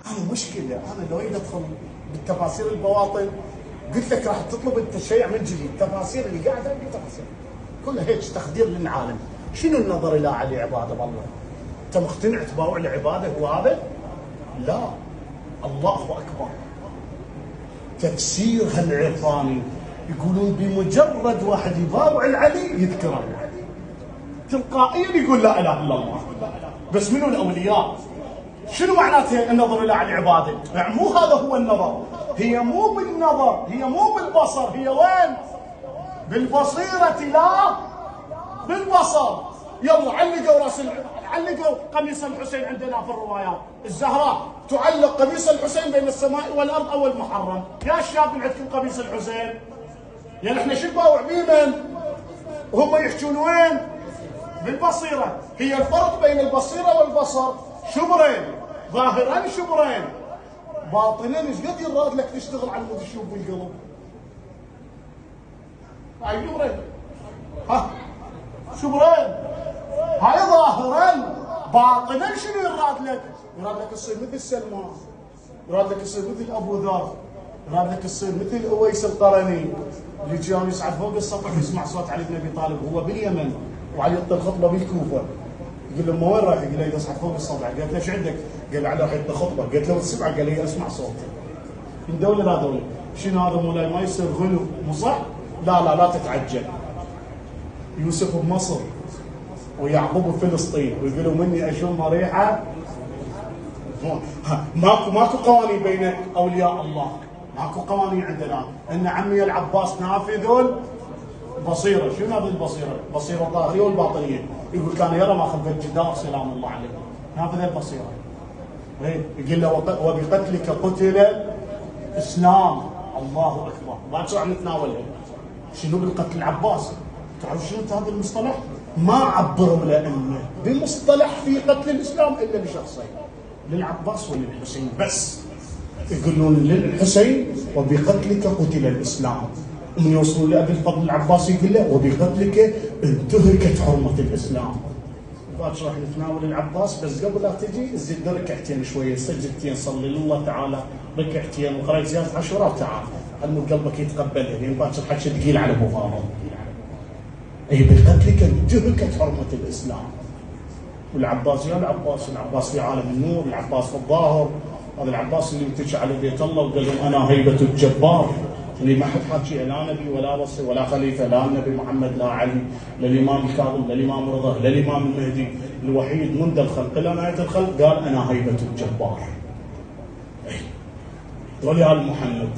هذه مشكله. انا لو اريد ادخل بالتفاسير البواطن قلت لك راح تطلب انت شيء من جديد، تفاسير اللي قاعده تفاسير كلها هيك تخدير للعالم. شنو النظر الى علي عباده الله؟ انت مقتنع تباوع العباده هو هذا؟ لا، الله اكبر. تفسيرها العرفاني يقولون بمجرد واحد يباوع العلي يذكر الله تلقائيا يقول لا اله الا الله. بس منو الاولياء؟ شنو معناته النظر الى علي عباده؟ يعني مو هذا هو النظر، هي مو بالنظر، هي مو بالبصر، هي وين؟ بالبصيره لا بالبصر. يلا علقوا قميص الحسين عندنا في الروايات، الزهراء تعلق قميص الحسين بين السماء والارض اول محرم. يا شباب من عندكم قميص الحسين؟ يعني احنا شو نباوع بمن؟ وهم يحجون وين؟ بالبصيره. هي الفرق بين البصيره والبصر شبرين، ظاهرا شبرين، باطنا ايش قد يراد لك تشتغل على مود الشوب بالقلب؟ هاي شبرين، ها شبرين، هاي ظاهرا. باطنا شنو يراد لك؟ يراد لك تصير مثل سلمان، يراد لك تصير مثل ابو ذر، يراد لك تصير مثل اويس القرني اللي كان يصعد فوق السطح يسمع صوت علي بن ابي طالب هو باليمن وعلي يعطي الخطبه بالكوفه. يقول له ما وين رايح؟ يقول له يصعد فوق السطح. قالت له ايش عندك؟ قال على راح يعطي خطبه. قالت له والسبعه؟ قال لي اسمع صوتي. من دوله لا دوله. شنو هذا مولاي ما يصير غلو؟ مو صح؟ لا تتعجل. يوسف بمصر ويعقوب بفلسطين ويقولوا مني اشم ريحه. ماكو قوانين بين اولياء الله، ماكو قوانين عندنا. ان عمي العباس نافذ البصيره. شنو هذه البصيره؟ البصيره الظاهريه والباطنيه. يقول كان يرى ما خلف الجدار سلام الله عليه. نافذ البصيره. يقول له وبقتلك قتل الاسلام. الله اكبر. ما شو عم نتناولها. شنو بالقتل العباس؟ تعرف شنو هذا المصطلح؟ ما عبروا لأنه بمصطلح في قتل الاسلام الا بشخصين، للعباس وللحسين بس. يقولون للحسين وبقتلك قتل الاسلام. ومن يوصلون لابي الفضل العباسي يقول له وبقتلك انتهكت حرمه الاسلام. باكر راح نتناول العباس بس قبل لا تجي زد ركعتين شويه، سجدتين، صلي لله تعالى ركعتين وقرأت زياده عشرات تعال علموا قلبك يتقبلها لان باكر حكي ثقيل على ابو فاضل. اي بقتلك انتهكت حرمه الاسلام. والعباس يا العباس في عالم النور، العباس في الظاهر، هذا العباس اللي متجه على بيت الله وقال لهم انا هيبه الجبار اللي ما حد حاكي لا نبي ولا وصي ولا خليفه، لا النبي محمد لا علي لا الامام الكاظم لا الامام رضا لا الامام المهدي، الوحيد منذ الخلق الى نهايه الخلق قال انا هيبه الجبار. ولي ال محمد